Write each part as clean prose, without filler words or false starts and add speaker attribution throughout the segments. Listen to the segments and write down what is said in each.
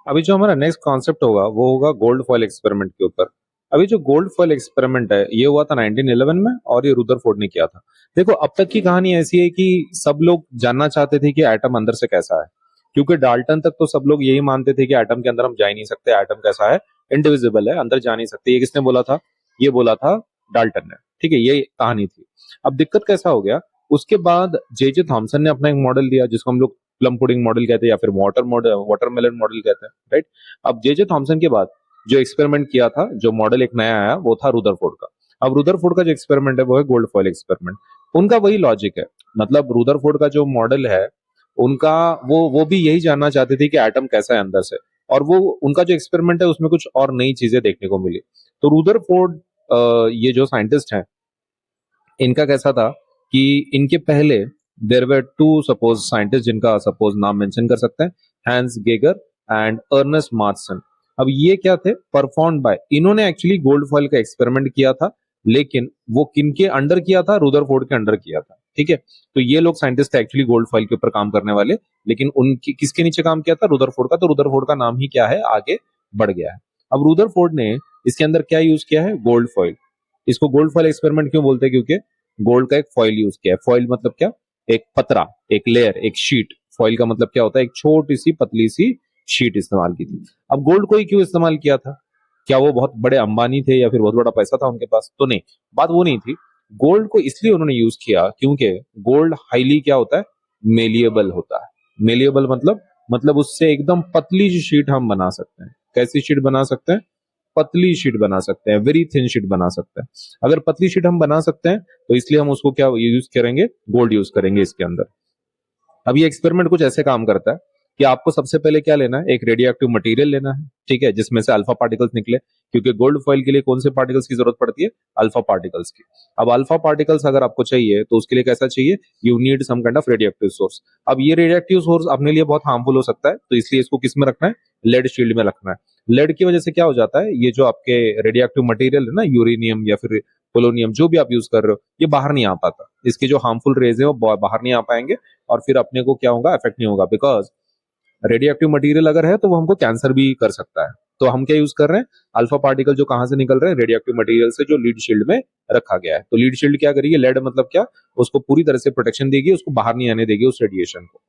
Speaker 1: अभी जो हमारा नेक्स्ट कॉन्सेप्ट होगा वो होगा गोल्ड फॉइल एक्सपेरिमेंट के ऊपर। अभी जो गोल्ड फॉइल एक्सपेरिमेंट है ये हुआ था 1911 में और ये रुदरफोर्ड ने किया था। देखो अब तक की कहानी ऐसी है कि सब लोग जानना चाहते थे कि एटम अंदर से कैसा है, क्योंकि डाल्टन तक तो सब लोग यही मानते थे कि एटम के अंदर हम जा ही नहीं सकते, एटम कैसा है, इंडिविजिबल है, अंदर जा नहीं सकते। ये किसने बोला था? ये बोला था डाल्टन ने। ठीक है, ये कहानी थी। अब दिक्कत कैसा हो गया, उसके बाद जे जे थॉमसन ने अपना एक मॉडल दिया जिसको हम लोग प्लम पुडिंग मॉडल कहते हैं या फिर वाटरमेलन मॉडल कहते हैं, राइट। अब जे जे थॉमसन के बाद जो एक्सपेरिमेंट किया था, जो मॉडल एक नया आया वो था रुदरफोर्ड का। अब रुदरफोर्ड का जो एक्सपेरिमेंट है वो है गोल्ड फॉइल एक्सपेरिमेंट। उनका वही लॉजिक है, मतलब रुदरफोर्ड का जो मॉडल है उनका, वो भी यही जानना चाहते थे कि एटम कैसा है अंदर से, और वो उनका जो एक्सपेरिमेंट है उसमें कुछ और नई चीजें देखने को मिली। तो रुदरफोर्ड ये जो साइंटिस्ट हैं, इनका कैसा था कि इनके पहले there were two suppose scientist जिनका सपोज नाम मेंशन कर सकते हैं, Hans Geiger and Ernest Marsden. अब ये क्या थे? परफॉर्म बाय, इन्होंने एक्चुअली गोल्ड फॉइल का एक्सपेरिमेंट किया था, लेकिन वो किनके अंडर किया था? रुदरफोर्ड के अंडर किया था। ठीक है, तो ये लोग साइंटिस्ट थे एक्चुअली गोल्ड फॉइल के ऊपर काम करने वाले, लेकिन उनकी किसके नीचे काम किया था? रुदरफोर्ड का। तो रुदरफोर्ड का नाम ही क्या है, आगे बढ़ गया है। अब रुदरफोर्ड ने इसके अंदर क्या यूज किया है? Gold foil. इसको गोल्ड फॉइल एक्सपेरिमेंट क्यों बोलते हैं? क्योंकि गोल्ड का एक फॉइल यूज किया है। फॉइल मतलब क्या? एक पतरा, एक लेयर, एक शीट। फॉइल का मतलब क्या होता है? एक छोटी सी पतली सी शीट इस्तेमाल की थी। अब गोल्ड को ही क्यों इस्तेमाल किया था? क्या वो बहुत बड़े अंबानी थे या फिर बहुत बड़ा पैसा था उनके पास? तो नहीं, बात वो नहीं थी। गोल्ड को इसलिए उन्होंने यूज किया क्योंकि गोल्ड हाईली क्या होता है? मेलिएबल होता है। मेलिएबल मतलब उससे एकदम पतली सी शीट हम बना सकते हैं। कैसी शीट बना सकते हैं? पतली शीट बना सकते हैं, वेरी थिन शीट बना सकते हैं। अगर पतली शीट हम बना सकते हैं तो इसलिए हम उसको क्या यूज करेंगे? गोल्ड यूज करेंगे इसके अंदर। अब ये एक्सपेरिमेंट कुछ ऐसे काम करता है कि आपको सबसे पहले क्या लेना है? एक रेडियो एक्टिव मटेरियल लेना है, ठीक है, जिसमें से अल्फा पार्टिकल्स निकले, क्योंकि गोल्ड फॉइल के लिए कौन से पार्टिकल्स की जरूरत पड़ती है? अल्फा पार्टिकल्स की। अब अल्फा पार्टिकल्स अगर आपको चाहिए तो उसके लिए कैसा चाहिए? You need some kind of radio active source. अब ये रेडियो एक्टिव सोर्स अपने लिए बहुत हार्मफुल हो सकता है, तो इसलिए इसको किस में रखना है? लेड शील्ड में रखना है। लेड की वजह से क्या हो जाता है, ये जो आपके रेडियो एक्टिव मटेरियल है ना, यूरेनियम या फिर पोलोनियम, जो भी आप यूज कर रहे हो, ये बाहर नहीं आ पाता। इसके जो हार्मफुल रेज है वो बाहर नहीं आ पाएंगे, और फिर अपने को क्या होगा? इफेक्ट नहीं होगा, बिकॉज रेडियो एक्टिव मटेरियल अगर है तो वो हमको कैंसर भी कर सकता है। तो हम क्या यूज कर रहे हैं? अल्फा पार्टिकल जो कहां से निकल रहे हैं? रेडियो एक्टिव मटेरियल से, जो लीड शील्ड में रखा गया है। तो लीड शील्ड क्या करेगी? लेड मतलब क्या? उसको पूरी तरह से प्रोटेक्शन देगी, उसको बाहर नहीं आने देगी उस रेडिएशन को।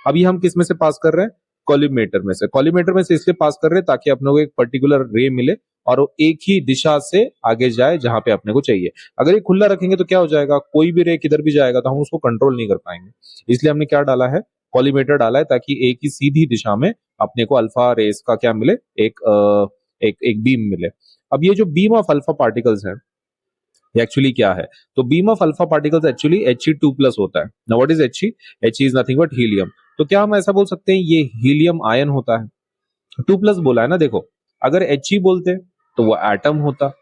Speaker 1: अभी हम किस में से पास कर रहे हैं? कॉलीमेटर में से। कॉलीमेटर में से इसलिए पास कर रहे हैं ताकि अपने को एक पर्टिकुलर रे मिले और वो एक ही दिशा से आगे जाए जहां पे अपने को चाहिए। अगर ये खुला रखेंगे तो क्या हो जाएगा? कोई भी रे किधर भी जाएगा तो हम उसको कंट्रोल नहीं कर पाएंगे। इसलिए हमने क्या डाला है? कॉलीमेटर डाला है, ताकि एक ही सीधी दिशा में अपने को अल्फा रेस का क्या मिले? एक बीम मिले। अब ये जो बीम ऑफ अल्फा पार्टिकल्स है, ये एक्चुअली क्या है? तो beam of alpha particles actually He2+ होता है। Now what is He? He is nothing but helium. तो क्या हम ऐसा बोल सकते हैं ये हीलियम आयन होता है? 2+ बोला है ना, देखो, अगर He बोलते तो वो एटम होता,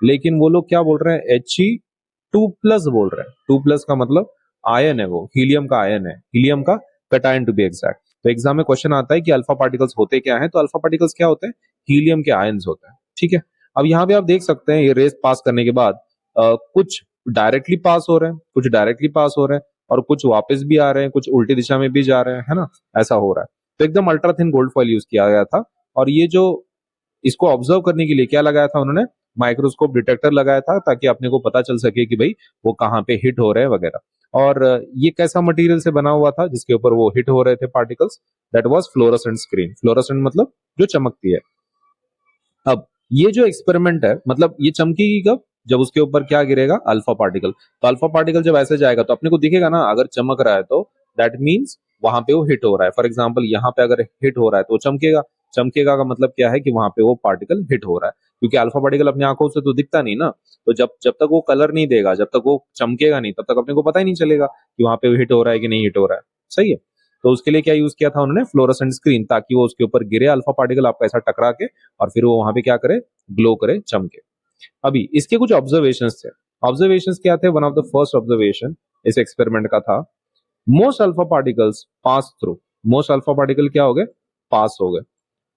Speaker 1: लेकिन वो लोग क्या बोल रहे हैं? He2+ बोल रहे हैं। 2+ का मतलब आयन है, वो हीलियम का आयन है, हीलियम का कटायन टू बी एग्जैक्ट। तो एग्जाम में क्वेश्चन आता है कि अल्फा पार्टिकल्स होते क्या हैं? तो अल्फा पार्टिकल्स क्या होते हैं? हीलियम के आयन्स होते हैं। ठीक है, अब यहाँ पे आप देख सकते हैं ये रेस पास करने के बाद कुछ डायरेक्टली पास हो रहे हैं, कुछ डायरेक्टली पास हो रहे हैं, और कुछ वापस भी आ रहे हैं, कुछ उल्टी दिशा में भी जा रहे हैं, है ना? ऐसा हो रहा है। तो एकदम ultra thin gold foil use किया गया था। और ये जो इसको ऑब्जर्व करने के लिए क्या लगाया था उन्होंने? माइक्रोस्कोप डिटेक्टर लगाया था, ताकि अपने को पता चल सके कि भाई वो कहाँ पे हिट हो रहे हैं वगैरह। और ये कैसा मटेरियल से बना हुआ था जिसके ऊपर वो हिट हो रहे थे particles? That was fluorescent screen. Fluorescent मतलब जो चमकती है। अब ये जो एक्सपेरिमेंट है, मतलब ये चमकेगी कब? जब उसके ऊपर क्या गिरेगा? Alpha particle. तो अल्फा पार्टिकल जब ऐसे जाएगा तो अपने को दिखेगा ना, अगर चमक रहा है तो दैट मीन्स वहां पे वो हिट हो रहा है। फॉर एग्जाम्पल यहाँ पे अगर हिट हो रहा है तो चमकेगा। चमकेगा का मतलब क्या है? कि वहां पे वो पार्टिकल हिट हो रहा है, क्योंकि अल्फा पार्टिकल अपनी आंखों से तो दिखता नहीं ना। तो जब जब तक वो कलर नहीं देगा, जब तक वो चमकेगा नहीं, तब तक अपने को पता ही नहीं चलेगा कि वहां पे हिट हो रहा है कि नहीं हिट हो रहा है। सही है। तो उसके लिए क्या यूज किया था उन्होंने? फ्लोरोसेंट स्क्रीन, ताकि वो उसके ऊपर गिरे अल्फा पार्टिकल आपका ऐसा टकरा के, और फिर वो वहां पे क्या करे? ग्लो करे, चमके। अभी इसके कुछ ऑब्जर्वेशंस थे। ऑब्जर्वेशंस क्या थे? One of the first observation इस एक्सपेरिमेंट का था, most alpha particles pass through. Most alpha particle क्या हो गए? पास हो गए।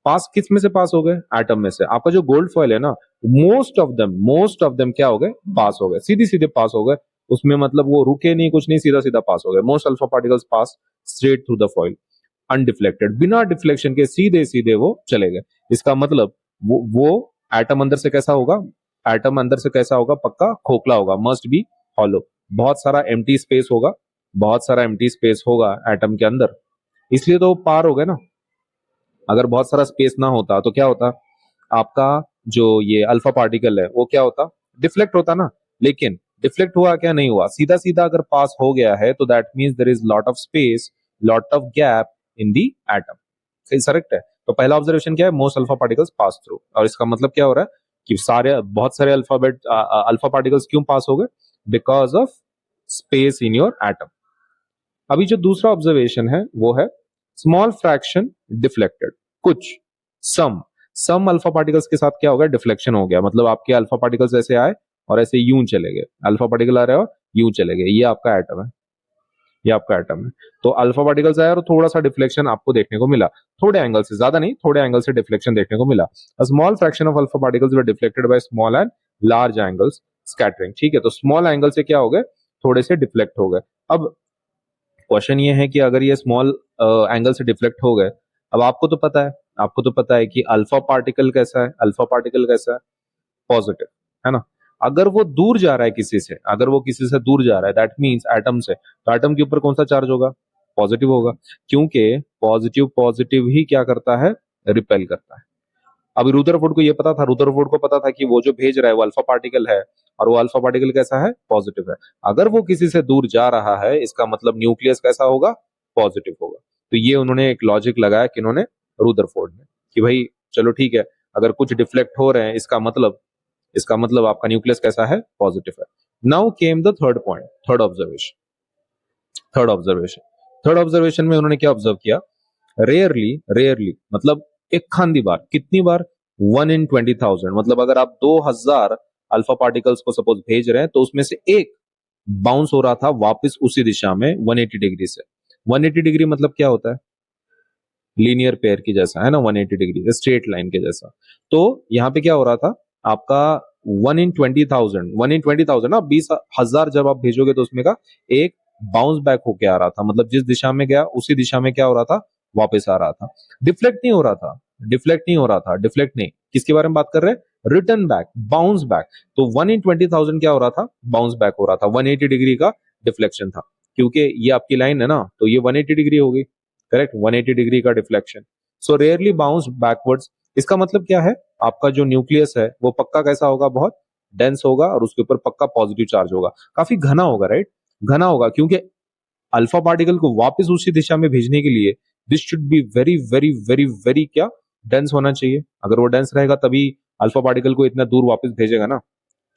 Speaker 1: पास किस में से पास हो गए? एटम में से। आपका जो गोल्ड फॉइल है ना, मोस्ट ऑफ देम क्या हो गए? पास हो गए, सीधे सीधे पास हो गए। उसमें मतलब वो रुके नहीं, कुछ नहीं, सीधा सीधा पास हो गए। Most alpha particles pass straight through the foil undeflected, बिना डिफ्लेक्शन के सीधे सीधे वो चले गए। इसका मतलब वो एटम अंदर से कैसा होगा, एटम अंदर से कैसा होगा, पक्का खोखला होगा, मस्ट बी हॉलो। बहुत सारा एम्प्टी स्पेस होगा, बहुत सारा एम्प्टी स्पेस होगा एटम के अंदर, इसलिए तो पार हो गए ना। अगर बहुत सारा स्पेस ना होता तो क्या होता, आपका जो ये अल्फा पार्टिकल है वो क्या होता, डिफ्लेक्ट होता ना। लेकिन डिफ्लेक्ट हुआ क्या, नहीं हुआ, सीधा सीधा अगर पास हो गया है तो that means there is lot of space, lot of gap in the atom. सही, करेक्ट है। तो पहला ऑब्जर्वेशन क्या है, most alpha particles pass through, और इसका मतलब क्या हो रहा है कि बहुत सारे अल्फा पार्टिकल्स क्यों पास हो गए, because of space in your atom. अभी जो दूसरा ऑब्जर्वेशन है वो है स्मॉल फ्रैक्शन डिफ्लेक्टेड, कुछ सम अल्फा पार्टिकल्स के साथ क्या हो गया, डिफ्लेक्शन हो गया। मतलब आपके अल्फा पार्टिकल्स ऐसे आए और ऐसे यूं चले गए, अल्फा पार्टिकल आ रहे हो यूं चले गए, ये आपका एटम है, ये आपका एटम है। तो अल्फा पार्टिकल्स आया और थोड़ा सा डिफ्लेक्शन आपको देखने को मिला, थोड़े एंगल से, ज्यादा नहीं, थोड़े एंगल से डिफ्लेक्शन देखने को मिला। A small fraction of alpha particles were deflected by small and large angles scattering. ठीक है, तो स्मॉल एंगल से क्या हो गए, थोड़े से डिफ्लेक्ट हो गए। अब क्वेश्चन ये है कि अगर ये स्मॉल एंगल से डिफ्लेक्ट हो गए, अब आपको तो पता है, आपको तो पता है कि अल्फा पार्टिकल कैसा है, अल्फा पार्टिकल कैसा है, पॉजिटिव, है ना। अगर वो दूर जा रहा है किसी से, अगर वो किसी से दूर जा रहा है, दैट मींस एटम से, तो एटम के ऊपर कौन सा चार्ज होगा, पॉजिटिव होगा, क्योंकि पॉजिटिव पॉजिटिव ही क्या करता है, रिपेल करता है। अब रुदरफोर्ड को ये पता था, रुदरफोर्ड को पता था कि वो जो भेज रहा है वो अल्फा पार्टिकल है, और वो अल्फा पार्टिकल कैसा है, पॉजिटिव है। अगर वो किसी से दूर जा रहा है, इसका मतलब न्यूक्लियस कैसा होगा, पॉजिटिव होगा। तो ये उन्होंने एक लॉजिक लगाया कि इन्होंने, रुदरफोर्ड ने, कि भाई चलो ठीक है, अगर कुछ डिफ्लेक्ट हो रहे हैं, इसका मतलब आपका न्यूक्लियस कैसा है, पॉजिटिव है। Now came the third point, third observation में उन्होंने क्या ऑब्जर्व किया, रेयरली मतलब एक खांदी बार, कितनी बार, 1 in 20,000, मतलब अगर आप 2000 अल्फा पार्टिकल्स को सपोज भेज रहे हैं तो उसमें से एक बाउंस हो रहा था वापस उसी दिशा में 180 डिग्री से। 180 डिग्री मतलब क्या होता है, लीनियर पेयर की जैसा, है ना, 180 डिग्री स्ट्रेट लाइन के जैसा। तो यहाँ पे क्या हो रहा था आपका, 1 in 20,000 ना, 20,000 जब आप भेजोगे तो उसमें का एक बाउंस बैक होके आ रहा था, मतलब जिस दिशा में गया उसी दिशा में क्या हो रहा था, वापस आ रहा था। डिफ्लेक्ट नहीं हो रहा था, डिफ्लेक्ट नहीं, किसके बारे में बात कर रहे हैं, रिटर्न बैक, बाउंस बैक। तो 1 in 20,000 क्या हो रहा था, बाउंस बैक हो रहा था, 180 डिग्री का डिफ्लेक्शन था, क्योंकि ये आपकी लाइन है ना, तो ये 180 डिग्री होगी, करेक्ट, 180 डिग्री का डिफ्लेक्शन। सो रेयरली बाउंस बैकवर्ड्स। इसका मतलब क्या है, आपका जो न्यूक्लियस है वो पक्का कैसा होगा, बहुत डेंस होगा, और उसके ऊपर पक्का पॉजिटिव चार्ज होगा, काफी घना होगा, राइट, घना होगा, क्योंकि अल्फा पार्टिकल को वापस उसी दिशा में भेजने के लिए this should be very very very very क्या, डेंस होना चाहिए। अगर वो डेंस रहेगा तभी अल्फा पार्टिकल को इतना दूर वापस भेजेगा ना।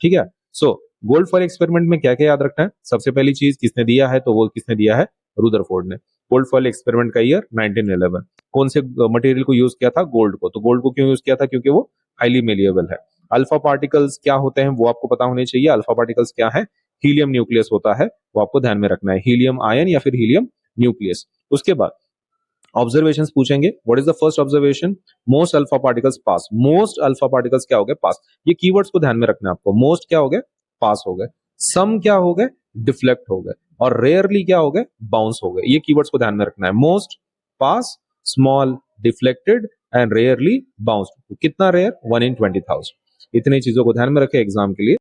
Speaker 1: ठीक है, सो गोल्ड फॉयल एक्सपेरिमेंट में क्या क्या याद रखना है, सबसे पहली चीज किसने दिया है, तो वो किसने दिया है, रुदरफोर्ड ने। गोल्ड फॉयल एक्सपेरिमेंट का ईयर 1911। कौन से मटेरियल को यूज किया था, गोल्ड को। तो गोल्ड को क्यों यूज किया था, क्योंकि वो हाईली मेलिएबल है। अल्फा पार्टिकल्स क्या होते हैं वो आपको पता होने चाहिए, अल्फा पार्टिकल्स क्या है, हीलियम न्यूक्लियस होता है, वो आपको ध्यान में रखना है, हीलियम आयन या फिर हीलियम न्यूक्लियस। उसके बाद ऑब्जर्वेशंस पूछेंगे, what is the first observation, most alpha particles pass, most alpha particles क्या हो गए, पास। ये कीवर्ड्स को ध्यान में रखना है आपको, मोस्ट क्या हो गए, पास हो गए, सम क्या हो गए, डिफ्लेक्ट हो गए, और रेयरली क्या हो गए, बाउंस हो गए। ये कीवर्ड्स को ध्यान में रखना है, most, pass, small, deflected and rarely bounced. कितना रेयर, 1 in 20,000। इतनी चीजों को ध्यान में रखें एग्जाम के लिए,